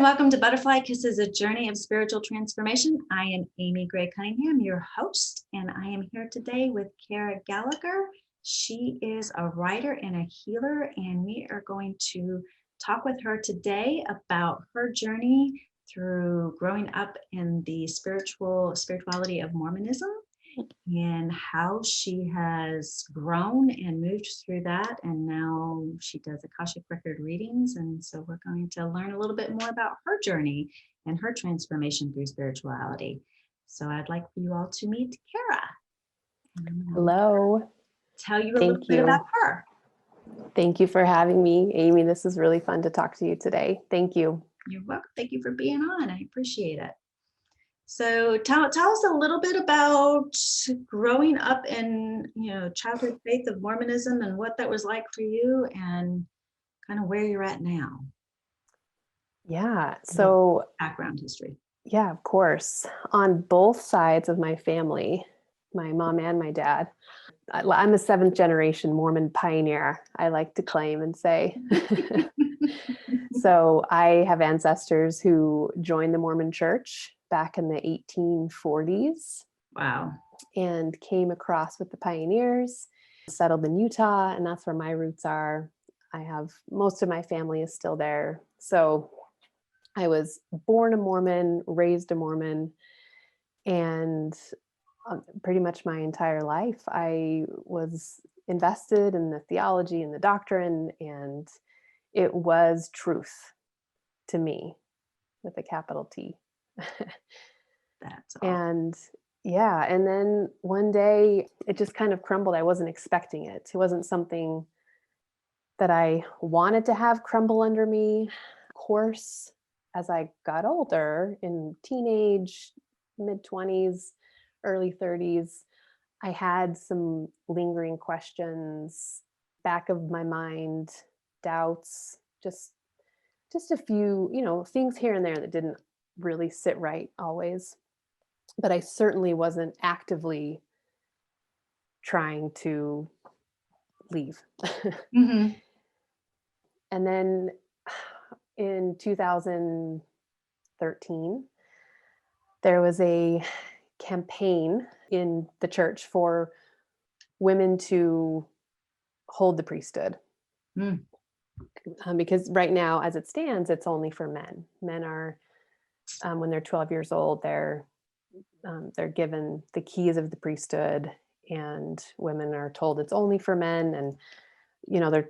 welcome to Butterfly Kisses, a journey of spiritual transformation. I am Amy Gray-Cunningham, your host, and I am here today with Kara Gallagher. She is a writer and a healer, and we are going to talk with her today about her journey through growing up in the spirituality of Mormonism and how she has grown and moved through that. And now she does Akashic Record readings. And so we're going to learn a little bit more about her journey and her transformation through spirituality. So I'd like for you all to meet Kara. Hello. Tell you a little bit about her. Thank you for having me, Amy. This is really fun to talk to you today. Thank you. You're welcome. Thank you for being on. I appreciate it. So tell us a little bit about growing up in, childhood faith of Mormonism and what that was like for you and kind of where you're at now. Yeah. So background history. Yeah, of course. On both sides of my family, my mom and my dad, I'm a 7th generation Mormon pioneer, I like to claim and say. So I have ancestors who joined the Mormon church back in the 1840s. Wow. And came across with the pioneers, settled in Utah, and that's where my roots are. Most of my family is still there. So I was born a Mormon, raised a Mormon, and pretty much my entire life, I was invested in the theology and the doctrine, and it was truth to me with a capital T. That's awesome. And then one day it just kind of crumbled. I wasn't expecting it. It wasn't something that I wanted to have crumble under me. Of course, as I got older, in teenage, mid-20s, early 30s, I had some lingering questions, back of my mind, doubts, just a few, things here and there that didn't really sit right always. But I certainly wasn't actively trying to leave. Mm-hmm. And then in 2013, there was a campaign in the church for women to hold the priesthood. Mm. Because right now, as it stands, it's only for men. Men are, when they're 12 years old, they're given the keys of the priesthood, and women are told it's only for men. And,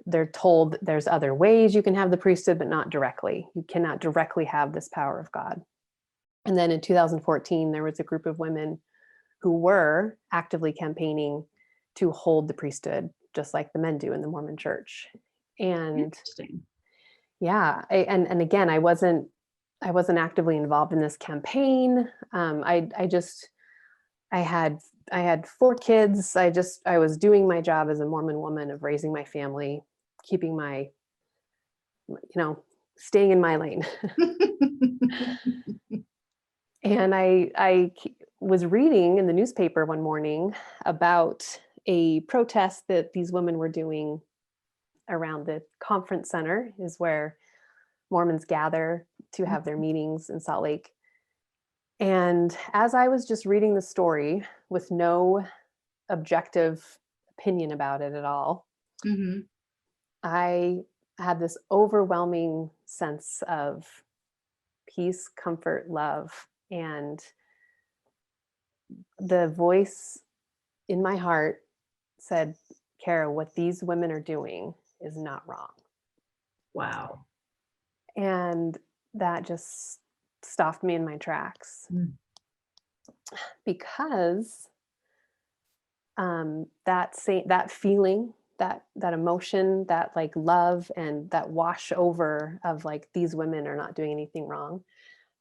they're told there's other ways you can have the priesthood, but not directly. You cannot directly have this power of God. And then in 2014, there was a group of women who were actively campaigning to hold the priesthood, just like the men do in the Mormon church. And interesting. Yeah. And again, I wasn't actively involved in this campaign. I had 4 kids. I was doing my job as a Mormon woman of raising my family, keeping my, staying in my lane. And I was reading in the newspaper one morning about a protest that these women were doing around the conference center, is where Mormons gather to have their meetings in Salt Lake. And as I was just reading the story with no objective opinion about it at all, mm-hmm. I had this overwhelming sense of peace, comfort, love, and the voice in my heart said, Kara, what these women are doing is not wrong. Wow. And that just stopped me in my tracks. Because that feeling, that emotion, that like love and that wash over of like, these women are not doing anything wrong,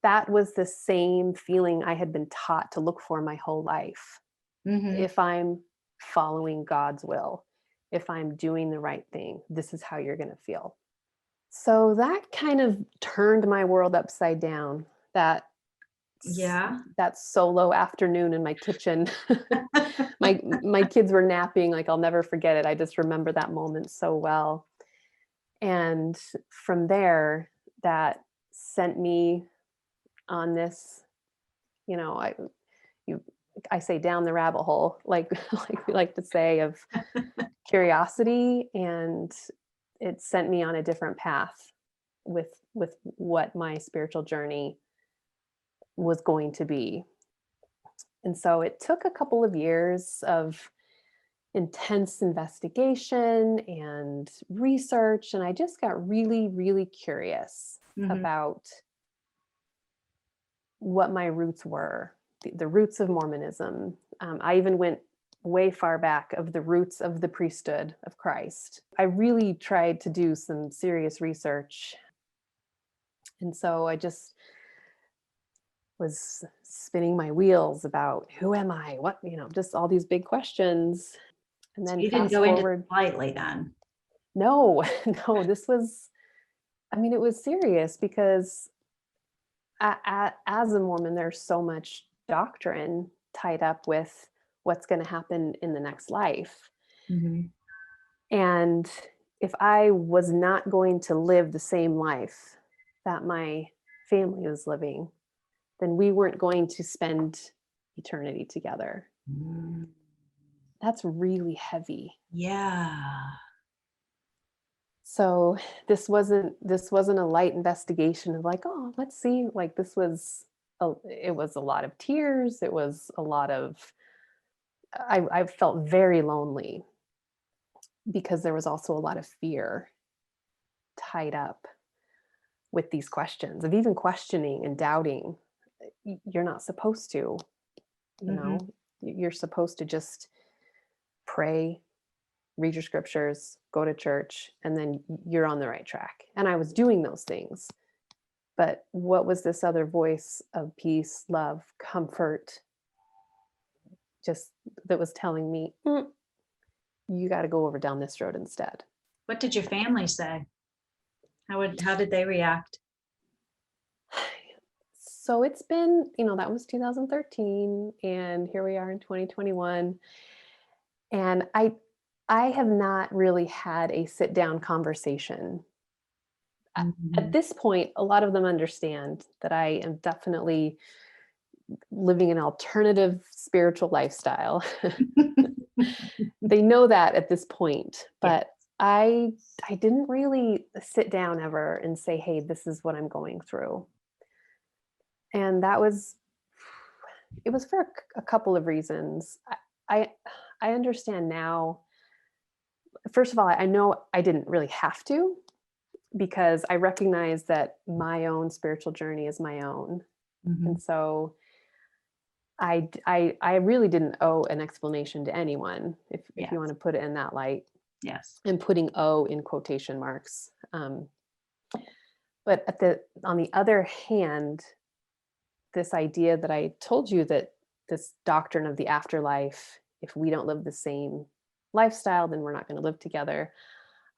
that was the same feeling I had been taught to look for my whole life. Mm-hmm. If I'm following God's will, if I'm doing the right thing, this is how you're going to feel. So that kind of turned my world upside down. That solo afternoon in my kitchen, my kids were napping. Like, I'll never forget it. I just remember that moment so well. And from there, that sent me on this, I say down the rabbit hole, like like we like to say, of curiosity, and it sent me on a different path with what my spiritual journey was going to be. And so it took a couple of years of intense investigation and research, and I just got really, really curious about what my roots were, the roots of Mormonism. I even went way far back of the roots of the priesthood of Christ. I really tried to do some serious research. And so I just was spinning my wheels about, who am I? What, just all these big questions. And then you didn't fast go into forward. it lightly then. No, no, this was, it was serious, because as a Mormon, there's so much doctrine tied up with what's going to happen in the next life. And if I was not going to live the same life that my family was living, then we weren't going to spend eternity together. That's really heavy. Yeah. So this wasn't a light investigation of like, oh, let's see, like it was a lot of tears. It was a lot of, I felt very lonely, because there was also a lot of fear tied up with these questions, of even questioning and doubting. You're not supposed to, you're supposed to just pray, read your scriptures, go to church, and then you're on the right track. And I was doing those things. But what was this other voice of peace, love, comfort, just that was telling me, you got to go over down this road instead? What did your family say? How did they react? So it's been, that was 2013, and here we are in 2021. And I have not really had a sit down conversation. At this point, a lot of them understand that I am definitely living an alternative spiritual lifestyle. They know that at this point, but I didn't really sit down ever and say, hey, this is what I'm going through. And it was for a couple of reasons. I understand now. First of all, I know I didn't really have to, because I recognize that my own spiritual journey is my own. And so I really didn't owe an explanation to anyone, if you want to put it in that light. Yes. And putting "owe" in quotation marks. But on the other hand, this idea that I told you, that this doctrine of the afterlife, if we don't live the same lifestyle, then we're not going to live together.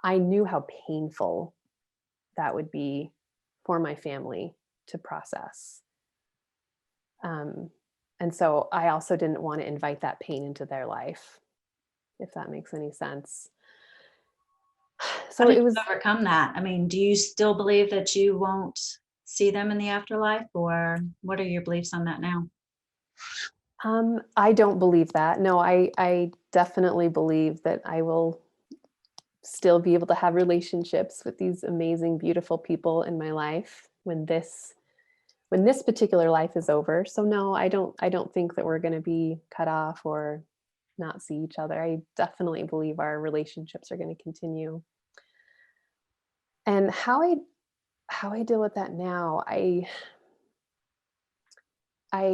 I knew how painful that would be for my family to process. And so I also didn't want to invite that pain into their life, if that makes any sense. So How did it was you overcome that? I mean, do you still believe that you won't see them in the afterlife, or what are your beliefs on that now? I don't believe that. No, I definitely believe that I will still be able to have relationships with these amazing, beautiful people in my life when this particular life is over. So no, I don't think that we're going to be cut off or not see each other. I definitely believe our relationships are going to continue. And how I deal with that now, I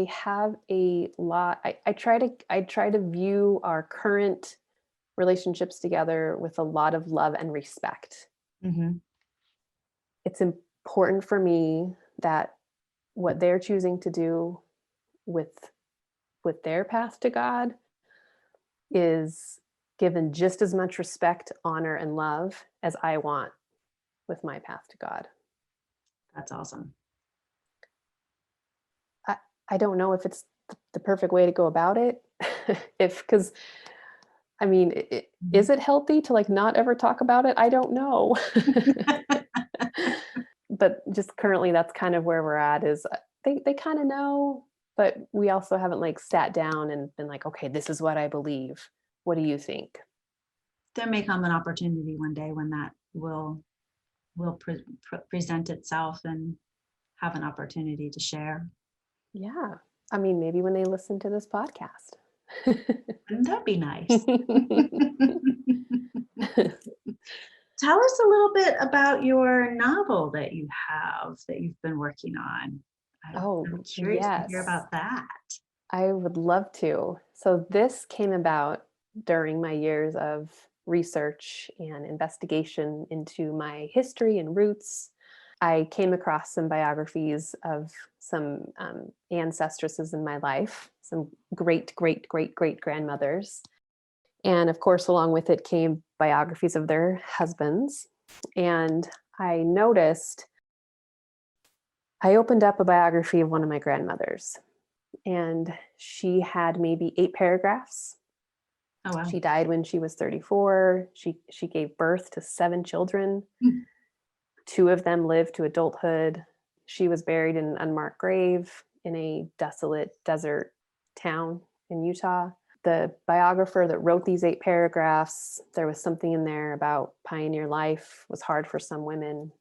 have a lot. I try to view our current relationships together with a lot of love and respect. It's important for me that what they're choosing to do with their path to God is given just as much respect, honor, and love as I want with my path to God. That's awesome. I don't know if it's the perfect way to go about it. Because I mean, is it healthy to like not ever talk about it? I don't know. but just currently that's kind of where we're at, is they kind of know, but we also haven't like sat down and been like, okay, this is what I believe. What do you think? There may come an opportunity one day when that will present itself and have an opportunity to share. Yeah. I mean, maybe when they listen to this podcast. Wouldn't that be nice? Tell us a little bit about your novel that you have, that you've been working on. I'm curious to hear yes. about that. I would love to. So this came about during my years of research and investigation into my history and roots. I came across some biographies of some ancestresses in my life, some great, great, great, great grandmothers. And of course, along with it came biographies of their husbands. And I noticed, I opened up a biography of one of my grandmothers, and she had maybe 8 paragraphs. Oh, wow. She died when she was 34. She gave birth to 7 children. 2 of them lived to adulthood. She was buried in an unmarked grave in a desolate desert town in Utah. The biographer that wrote these 8 paragraphs, there was something in there about pioneer life was hard for some women.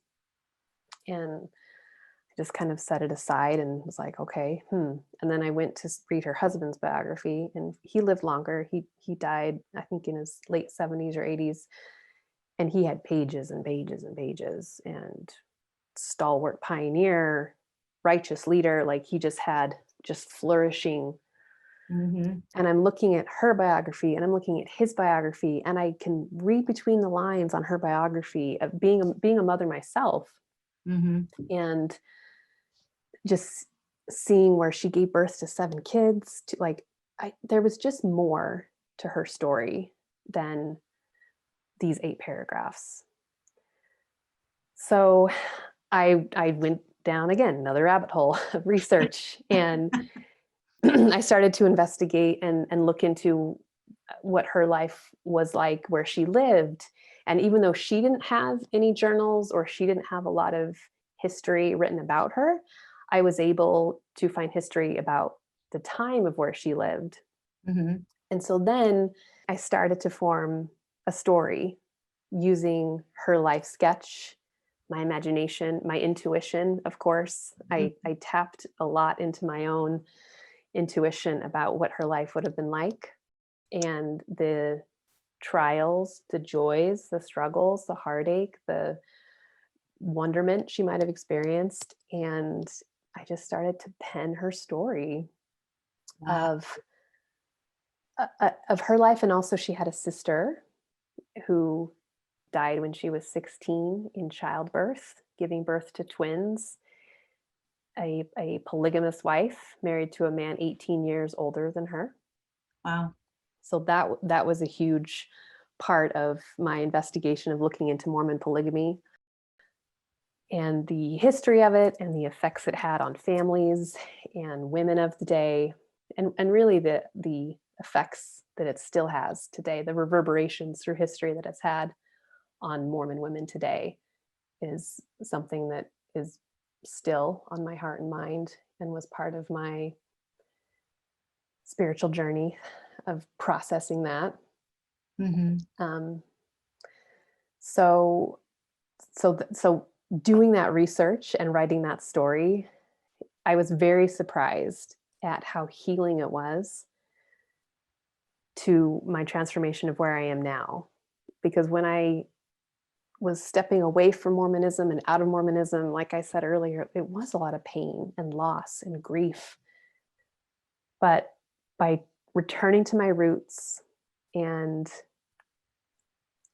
And I just kind of set it aside and was like, okay. And then I went to read her husband's biography, and he lived longer. He died, I think, in his late 70s or 80s. And he had pages and pages and pages, and stalwart pioneer, righteous leader. Like, he just had just flourishing. And I'm looking at her biography and I'm looking at his biography, and I can read between the lines on her biography of being a mother myself. And just seeing where she gave birth to 7 kids, to like, there was just more to her story than these 8 paragraphs. So I went down again, another rabbit hole of research, and I started to investigate and look into what her life was like where she lived. And even though she didn't have any journals, or she didn't have a lot of history written about her, I was able to find history about the time of where she lived. And so then I started to form a story using her life sketch, my imagination, my intuition, of course. I tapped a lot into my own intuition about what her life would have been like, and the trials, the joys, the struggles, the heartache, the wonderment she might have experienced. And I just started to pen her story of her life. And also, she had a sister who died when she was 16 in childbirth, giving birth to twins. A polygamous wife, married to a man 18 years older than her. Wow. So that was a huge part of my investigation of looking into Mormon polygamy and the history of it and the effects it had on families and women of the day, and really the effects that it still has today, the reverberations through history that it's had on Mormon women today, is something that is still on my heart and mind, and was part of my spiritual journey of processing that. So doing that research and writing that story, I was very surprised at how healing it was to my transformation of where I am now. Because when I was stepping away from Mormonism and out of Mormonism, like I said earlier, it was a lot of pain and loss and grief. But by returning to my roots and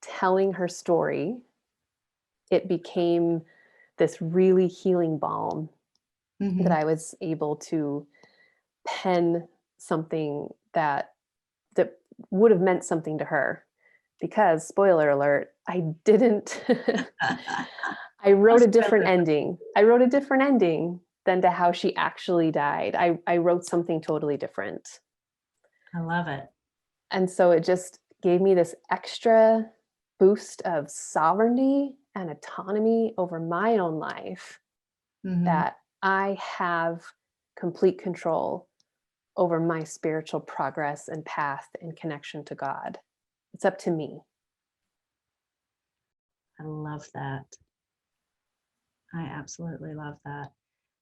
telling her story, it became this really healing balm that I was able to pen something that would have meant something to her. Because, spoiler alert, I didn't. I wrote a different ending. I wrote a different ending than to how she actually died. I wrote something totally different. I love it. And so it just gave me this extra boost of sovereignty and autonomy over my own life, that I have complete control over my spiritual progress and path and connection to God. It's up to me. I love that. I absolutely love that.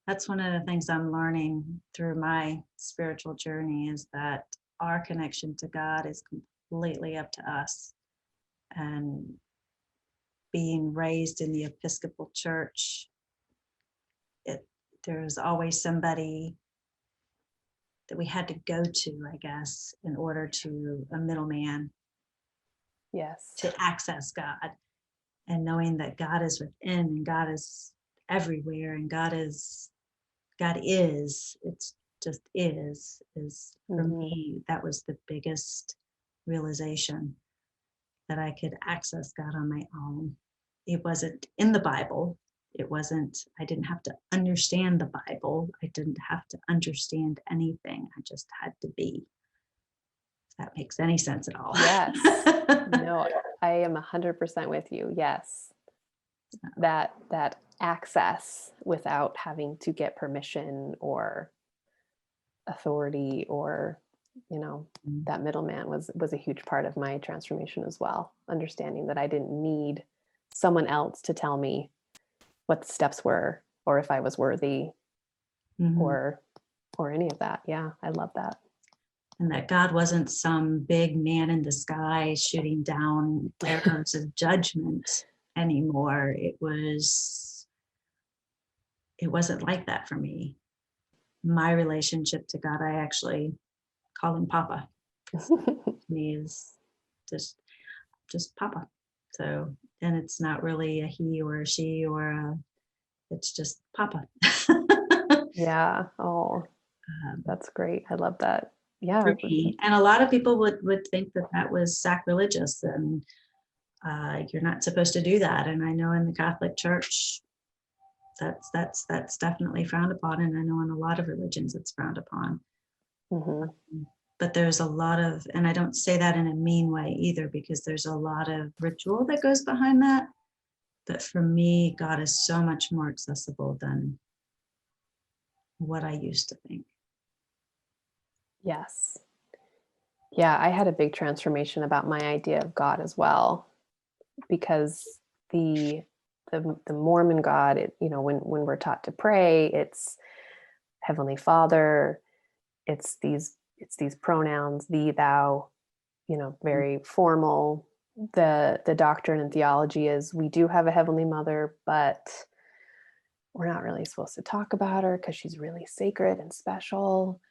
That's one of the things I'm learning through my spiritual journey, is that our connection to God is completely up to us. And being raised in the Episcopal Church, there's always somebody that we had to go to, I guess, in order to, a middleman, Yes. to access God. And knowing that God is within and God is everywhere and God is, it's just is for me, that was the biggest realization, that I could access God on my own. It wasn't in the Bible. I didn't have to understand the Bible. I didn't have to understand anything. I just had to be. If that makes any sense at all. Yes. No, I am 100% with you. Yes. That access without having to get permission or authority, or, that middleman was a huge part of my transformation as well. Understanding that I didn't need someone else to tell me what the steps were, or if I was worthy, or any of that. Yeah, I love that. And that God wasn't some big man in the sky shooting down arrows of judgment anymore. It wasn't like that for me. My relationship to God, I actually call him Papa. He is just Papa. So, and it's not really a he or a she it's just Papa. Yeah. Oh, that's great. I love that. Yeah. For me. And a lot of people would think that was sacrilegious, and you're not supposed to do that. And I know in the Catholic Church, that's definitely frowned upon, and I know in a lot of religions it's frowned upon. But there's a lot of, and I don't say that in a mean way either, because there's a lot of ritual that goes behind that. But for me, God is so much more accessible than what I used to think. Yes. Yeah, I had a big transformation about my idea of God as well, because the Mormon God, when we're taught to pray, it's Heavenly Father, it's these pronouns, thee, thou, very formal. The doctrine and theology is we do have a Heavenly Mother, but we're not really supposed to talk about her because she's really sacred and special.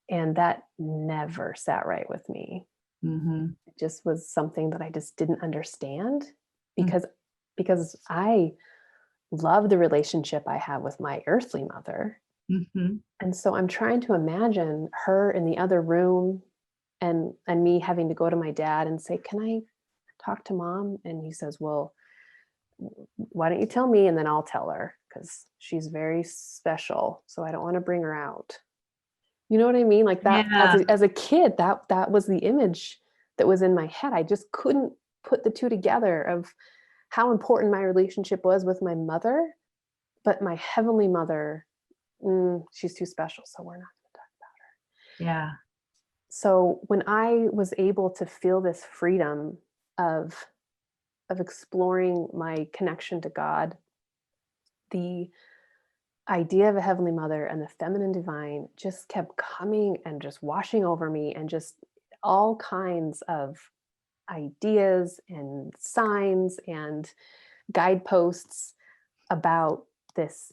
And that never sat right with me. It just was something that I just didn't understand, because I love the relationship I have with my earthly mother. And so I'm trying to imagine her in the other room, and me having to go to my dad and say, can I talk to mom? And he says, well, why don't you tell me, and then I'll tell her, because she's very special. So I don't want to bring her out. You know what I mean? Like that, Yeah. as a kid, that was the image that was in my head. I just couldn't put the two together of how important my relationship was with my mother, but my Heavenly Mother, she's too special, so we're not going to talk about her. Yeah. So when I was able to feel this freedom of exploring my connection to God, the idea of a Heavenly Mother and the feminine divine just kept coming and just washing over me, and just all kinds of ideas and signs and guideposts about this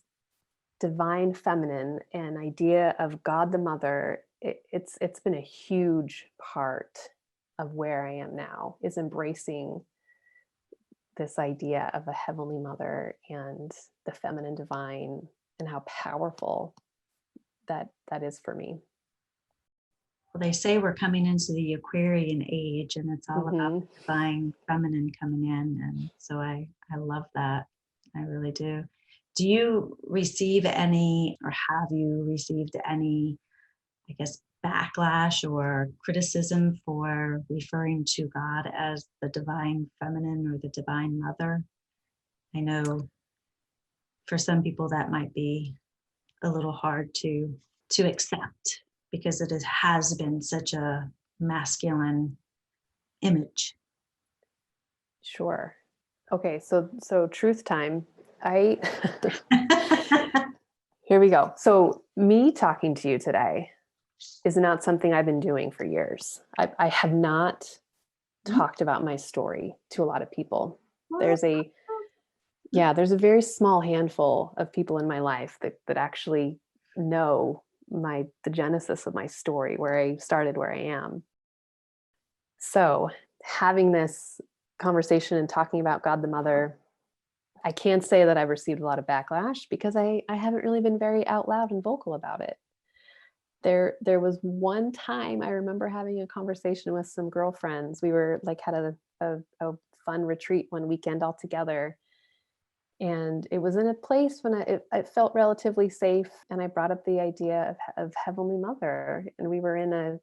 divine feminine and idea of God the Mother. It's been a huge part of where I am now, is embracing this idea of a Heavenly Mother and the feminine divine, and how powerful that is for me. Well, they say we're coming into the Aquarian age, and it's all about the divine feminine coming in. And so I love that. I really do. Do you receive any, or have you received any, I guess, backlash or criticism for referring to God as the divine feminine or the divine mother? I know for some people that might be a little hard to accept because has been such a masculine image. Sure. Okay, so truth time. I Here we go. So me talking to you today is not something I've been doing for years. I have not talked about my story to a lot of people. There's a very small handful of people in my life that actually know the genesis of my story, where I started, where I am. So having this conversation and talking about God the Mother, I can't say that I've received a lot of backlash because I haven't really been very out loud and vocal about it. There was one time I remember having a conversation with some girlfriends. We were had a fun retreat one weekend all together. And it was in a place when I felt relatively safe. And I brought up the idea of Heavenly Mother. And we were in a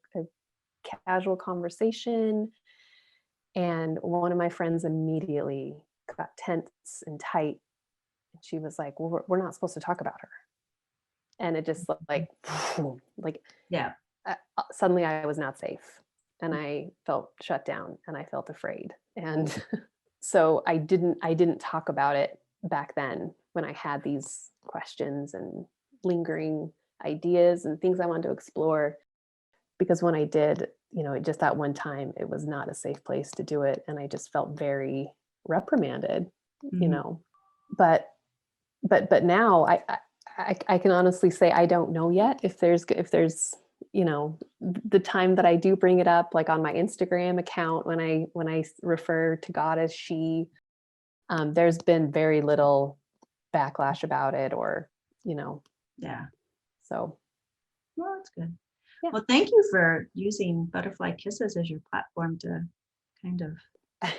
casual conversation. And one of my friends immediately got tense and tight. And she was like, well, we're not supposed to talk about her. And it just Yeah. Suddenly I was not safe. And I felt shut down and I felt afraid. And so I didn't talk about it back then when I had these questions and lingering ideas and things I wanted to explore. Because when I did, just that one time, it was not a safe place to do it. And I just felt very reprimanded, but now I can honestly say, I don't know yet if there's, the time that I do bring it up, like on my Instagram account, when I refer to God as she, there's been very little backlash about it or, Yeah. So. Well, that's good. Yeah. Well, thank you for using Butterfly Kisses as your platform to kind of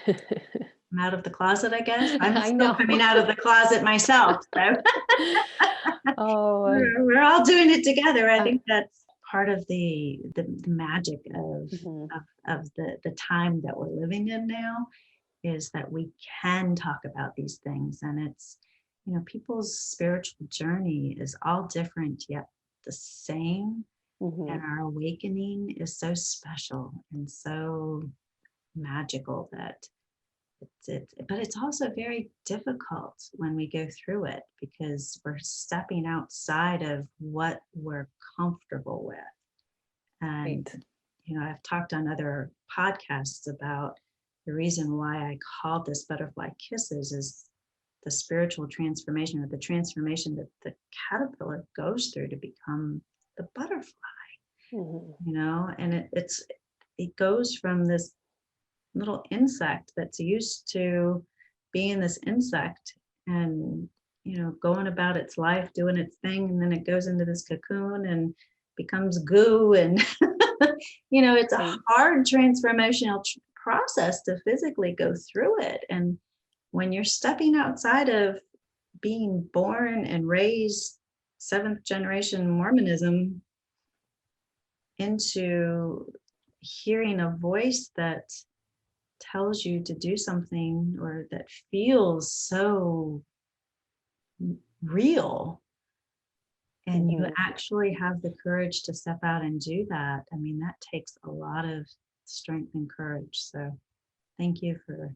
come out of the closet, I guess. I'm still coming out of the closet myself. So we're all doing it together. I think that's part of the magic of the time that we're living in now, is that we can talk about these things. And it's, people's spiritual journey is all different yet the same. And our awakening is so special and so magical that but it's also very difficult when we go through it, because we're stepping outside of what we're comfortable with. And, I've talked on other podcasts about the reason why I called this Butterfly Kisses is the spiritual transformation, or the transformation that the caterpillar goes through to become the butterfly. And it goes from this little insect that's used to being this insect and, going about its life, doing its thing. And then it goes into this cocoon and becomes goo. And, it's a hard transformational process to physically go through it. And when you're stepping outside of being born and raised 7th generation Mormonism into hearing a voice that tells you to do something, or that feels so real, and you actually have the courage to step out and do that, I mean, that takes a lot of strength and courage. So thank you for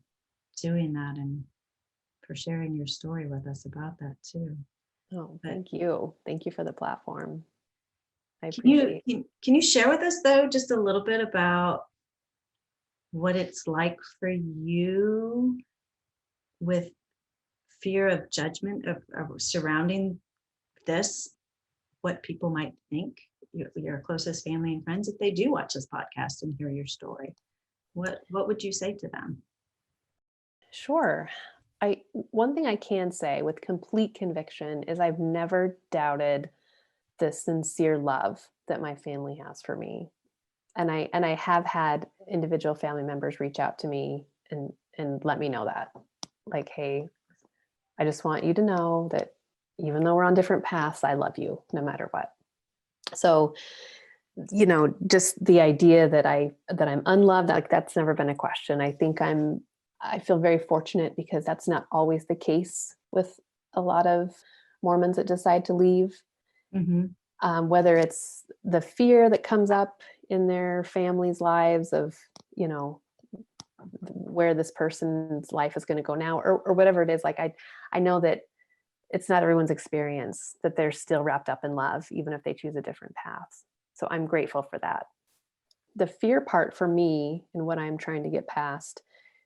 doing that and for sharing your story with us about that too. Oh, thank you. Thank you for the platform. I appreciate it. Can you share with us, though, just a little bit about what it's like for you with fear of judgment of surrounding this, what people might think, your closest family and friends, if they do watch this podcast and hear your story? What would you say to them? Sure. One thing I can say with complete conviction is I've never doubted the sincere love that my family has for me. And I have had individual family members reach out to me and let me know that, like, hey, I just want you to know that even though we're on different paths, I love you no matter what. So, just the idea that I'm unloved, like, that's never been a question. I think I'm I feel very fortunate because that's not always the case with a lot of Mormons that decide to leave. Mm-hmm. Whether it's the fear that comes up in their families' lives of, you know, where this person's life is going to go now, or whatever it is. Like I know that it's not everyone's experience, that they're still wrapped up in love, even if they choose a different path. So I'm grateful for that. The fear part for me and what I'm trying to get past,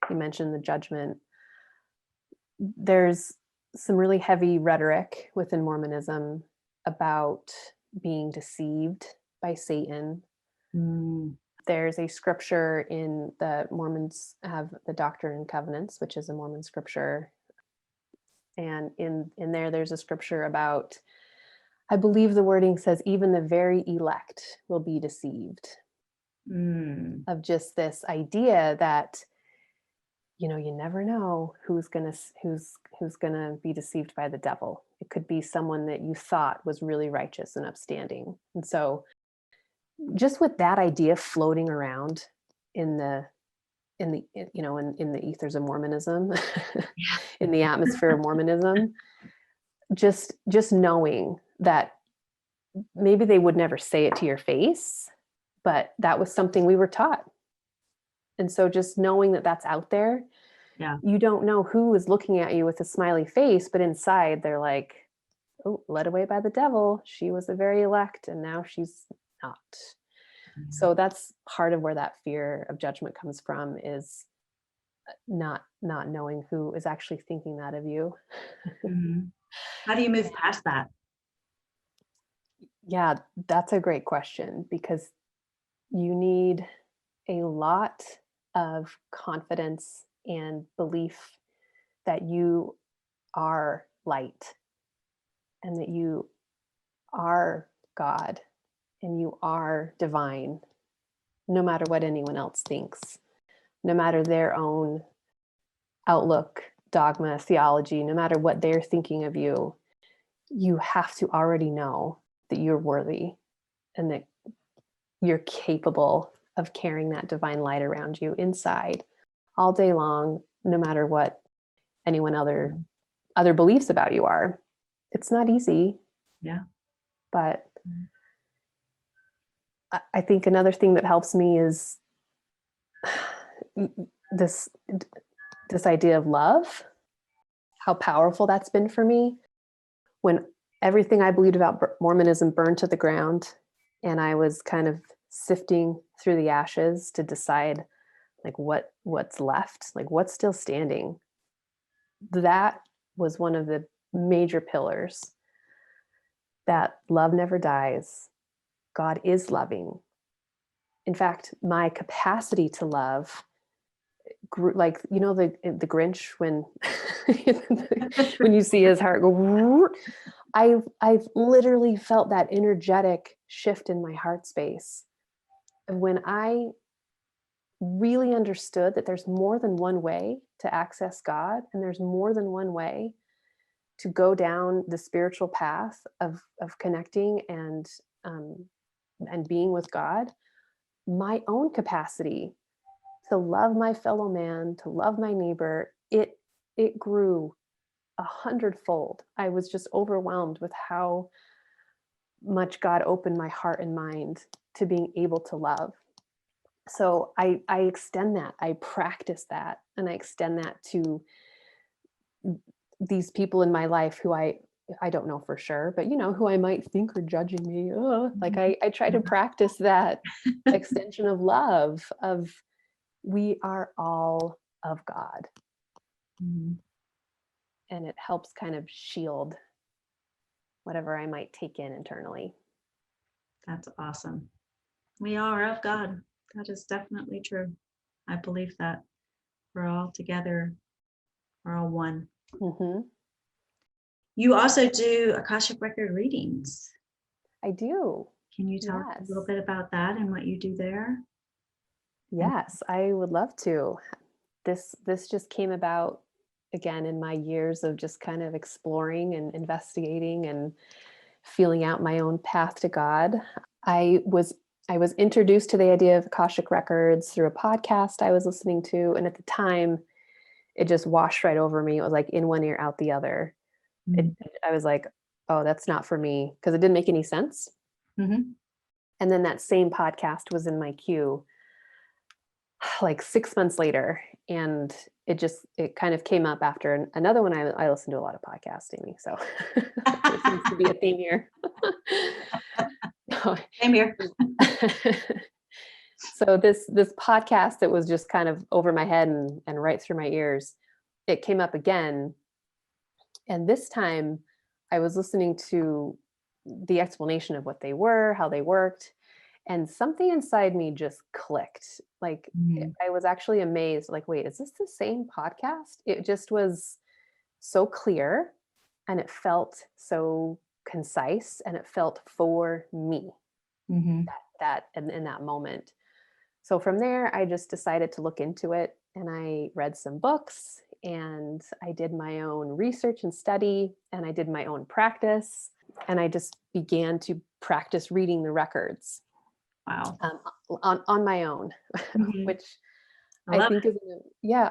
you mentioned the judgment. There's some really heavy rhetoric within Mormonism about being deceived by Satan. Mm. There's a scripture in the Mormons have the Doctrine and Covenants, which is a Mormon scripture. And in there, there's a scripture about, I believe the wording says, even the very elect will be deceived. Mm. Of just this idea that, you know, you never know who's gonna be deceived by the devil. It could be someone that you thought was really righteous and upstanding. And so just with that idea floating around in the ethers of Mormonism, in the atmosphere of Mormonism, just knowing that maybe they would never say it to your face, but that was something we were taught. And so just knowing that that's out there, Yeah. you don't know who is looking at you with a smiley face, but inside they're like, oh, led away by the devil. She was the very elect and now she's not. Mm-hmm. So that's part of where that fear of judgment comes from, is not knowing who is actually thinking that of you. Mm-hmm. How do you move past that? Yeah, that's a great question, because you need a lot of confidence and belief that you are light and that you are God and you are divine, no matter what anyone else thinks, no matter their own outlook, dogma, theology, no matter what they're thinking of you. You have to already know that you're worthy and that you're capable of carrying that divine light around you inside all day long, no matter what anyone other beliefs about you are. It's not easy. Yeah. But I think another thing that helps me is this idea of love, how powerful that's been for me. When everything I believed about Mormonism burned to the ground and I was kind of sifting through the ashes to decide like what's left, like what's still standing. That was one of the major pillars, that love never dies. God is loving. In fact, my capacity to love grew, like, you know, the Grinch, when when you see his heart go, I've literally felt that energetic shift in my heart space. And when I really understood that there's more than one way to access God, and there's more than one way to go down the spiritual path of connecting and being with God, my own capacity to love my fellow man, to love my neighbor, it grew 100-fold. I was just overwhelmed with how much God opened my heart and mind to being able to love. So I extend that, I practice that, and I extend that to these people in my life who I don't know for sure, but you know, who I might think are judging me. Like I try to practice that extension of love, of we are all of God. Mm-hmm. And it helps kind of shield whatever I might take in internally. That's awesome. We are of God. That is definitely true. I believe that we're all together. We're all one. Mm-hmm. You also do Akashic Record readings. I do. Can you tell us a little bit about that and what you do there? Yes, I would love to. This just came about again in my years of just kind of exploring and investigating and feeling out my own path to God. I was introduced to the idea of Akashic Records through a podcast I was listening to, and at the time it just washed right over me. It was like in one ear, out the other. Mhm. I was like, oh, that's not for me, because it didn't make any sense. Mhm. And then that same podcast was in my queue like 6 months later. And it kind of came up after another one. I listen to a lot of podcasts, Amy. So there seems to be a theme here. Same here. So this podcast that was just kind of over my head and right through my ears, it came up again. And this time I was listening to the explanation of what they were, how they worked, and something inside me just clicked. Like Mhm. I was actually amazed, like, wait, is this the same podcast? It just was so clear, and it felt so concise, and it felt for me Mhm. that in that moment. So from there, I just decided to look into it, and I read some books, and I did my own research and study, and I did my own practice, and I just began to practice reading the records Wow. on my own, Mhm. which I I love think it.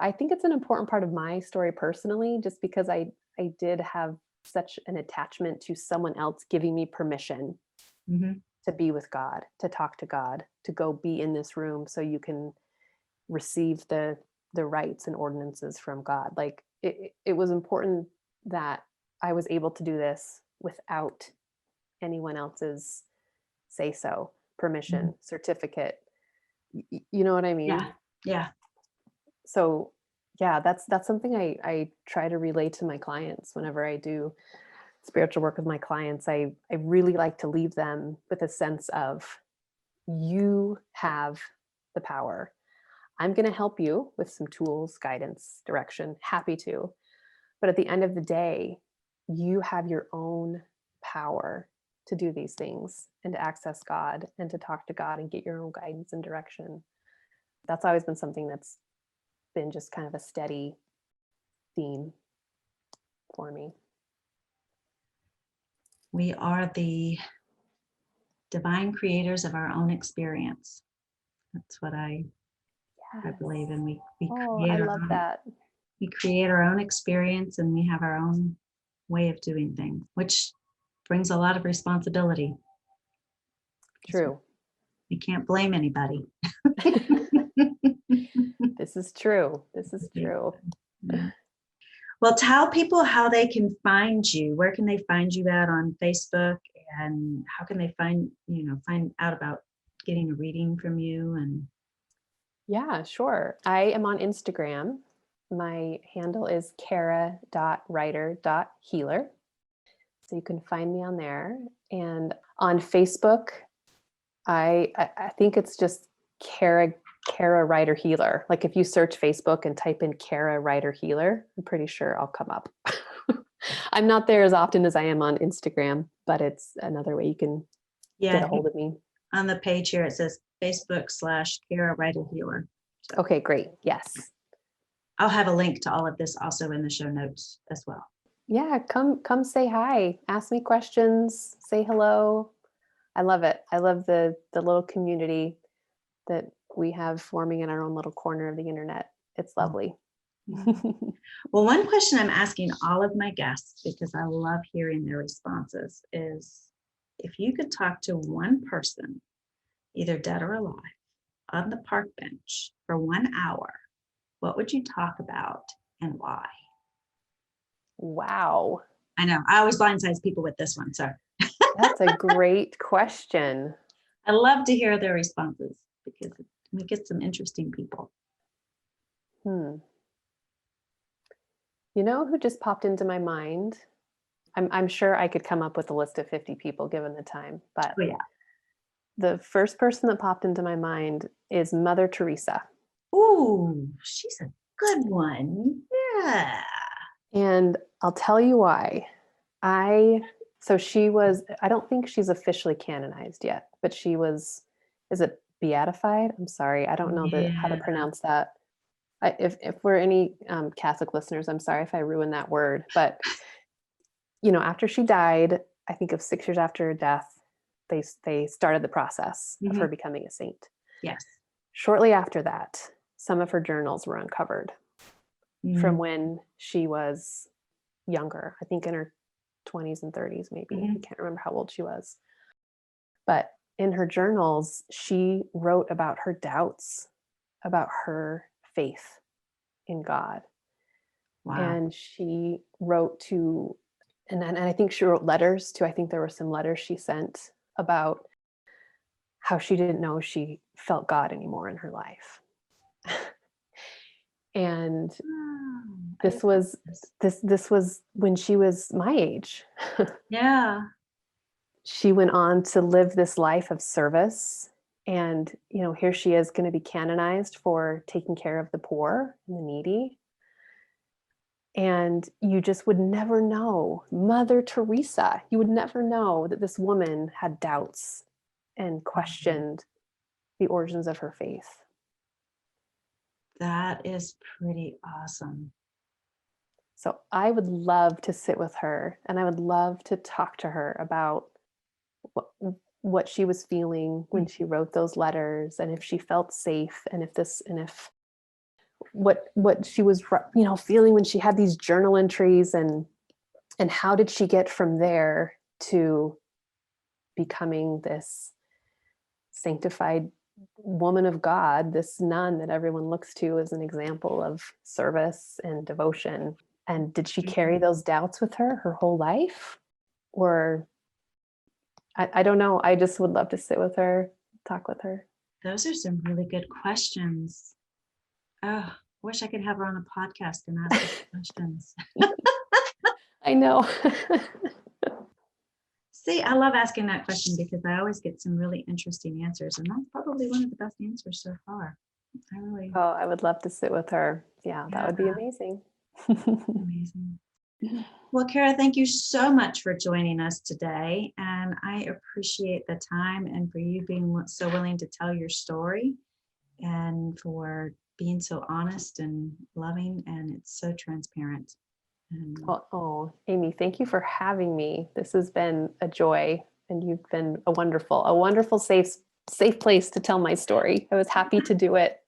I think it's an important part of my story personally, just because I did have such an attachment to someone else giving me permission Mhm. to be with God, to talk to God, to go be in this room so you can receive the rights and ordinances from God. Like it was important that I was able to do this without anyone else's say so, Mhm. permission, certificate. You know what I mean? Yeah. Yeah. So yeah, that's something I try to relay to my clients whenever I do spiritual work with my clients. I really like to leave them with a sense of, you have the power. I'm going to help you with some tools, guidance, direction, happy to. But at the end of the day, you have your own power to do these things and to access God and to talk to God and get your own guidance and direction. That's always been something that's been just kind of a steady theme for me. We are the divine creators of our own experience. That's what I believe in. We Oh, I create our love own, that. we create our own experience, and we have our own way of doing things, which brings a lot of responsibility. True. We can't blame anybody. This is true. This is true. Yeah. Well, tell people how they can find you. Where can they find you at on Facebook, and how can they find out about getting a reading from you? And Yeah, sure. I am on Instagram. My handle is kara.writer.healer. So you can find me on there. And on Facebook, I think it's just Kara Writer Healer. Like if you search Facebook and type in Kara Writer Healer, I'm pretty sure I'll come up. I'm not there as often as I am on Instagram, but it's another way you can get yeah, a hold of me. on the page here it says Facebook/Kara Writer Healer. So Okay, great. Yes. I'll have a link to all of this also in the show notes as well. Yeah, come say hi. Ask me questions, say hello. I love it. I love the little community that we have forming in our own little corner of the internet. It's lovely. Well, one question I'm asking all of my guests, because I love hearing their responses, is if you could talk to one person, either dead or alive, on the park bench for 1 hour, what would you talk about and why? Wow. I know I always blindside people with this one, so That's a great question. I love to hear their responses because we get some interesting people. You know who just popped into my mind? I'm sure I could come up with a list of 50 people given the time, but Oh yeah. the first person that popped into my mind is Mother Teresa. Ooh, she's a good one. Yeah. And I'll tell you why. So she was, I don't think she's officially canonized yet, but she was, is it beatified? I'm sorry, I don't know how to Yeah. pronounce that. If we're any Catholic listeners, I'm sorry if I ruin that word, but after she died, I think of 6 years after her death, they started the process of her becoming a saint. Yes. Shortly after that, some of her journals were uncovered. from when she was younger, I think in her 20s and 30s, maybe. I can't remember how old she was. But in her journals, she wrote about her doubts about her faith in God. Wow. And she wrote to, and I think she wrote letters too. I think there were some letters she sent about how she didn't know she felt God anymore in her life. And this was when she was my age. Yeah. She went on to live this life of service. And, here she is going to be canonized for taking care of the poor and the needy. And you just would never know, Mother Teresa, you would never know that this woman had doubts and questioned the origins of her faith. That is pretty awesome. So I would love to sit with her, and I would love to talk to her about what she was feeling when she wrote those letters, and if she felt safe, and if what she was, feeling when she had these journal entries, and how did she get from there to becoming this sanctified woman of God, this nun that everyone looks to as an example of service and devotion. And did she carry those doubts with her whole life? Or I don't know. I just would love to sit with her, talk with her. Those are some really good questions. Oh, wish I could have her on a podcast and ask her questions. I know. See, I love asking that question because I always get some really interesting answers. And that's probably one of the best answers so far. I would love to sit with her. Yeah, that would be amazing. Amazing. Well, Kara, thank you so much for joining us today. And I appreciate the time and for you being so willing to tell your story and for being so honest and loving. And it's so transparent. Well, Amy, thank you for having me. This has been a joy, and you've been a wonderful, safe place to tell my story. I was happy to do it.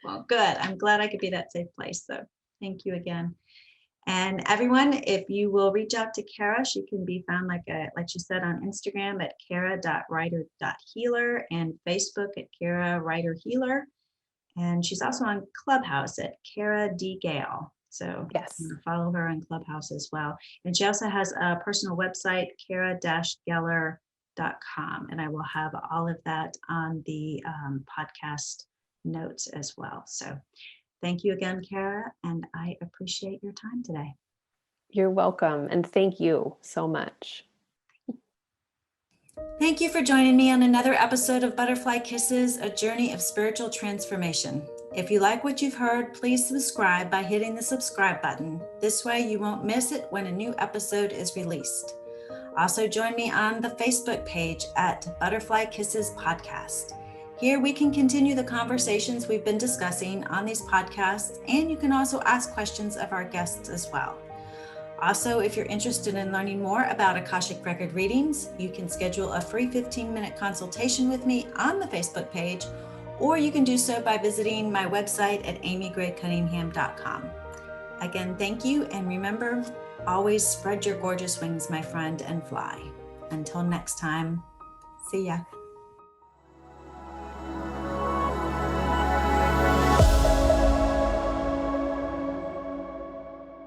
Well, good. I'm glad I could be that safe place. So thank you again. And everyone, if you will reach out to Kara, she can be found, like she said, on Instagram at kara.writer.healer and Facebook at Kara Writer Healer. And she's also on Clubhouse at Kara D. Gale. So yes, follow her on Clubhouse as well. And she also has a personal website, kara-geller.com. And I will have all of that on the podcast notes as well. So thank you again, Kara, and I appreciate your time today. You're welcome, and thank you so much. Thank you for joining me on another episode of Butterfly Kisses, a journey of spiritual transformation. If you like what you've heard, please subscribe by hitting the subscribe button. This way you won't miss it when a new episode is released. Also join me on the Facebook page at Butterflykissespodcast. Here we can continue the conversations we've been discussing on these podcasts, and you can also ask questions of our guests as well. Also, if you're interested in learning more about Akashic Record readings, you can schedule a free 15-minute consultation with me on the Facebook page, or you can do so by visiting my website at amygray-cunningham.com. Again, thank you, and remember, always spread your gorgeous wings, my friend, and fly. Until next time, see ya.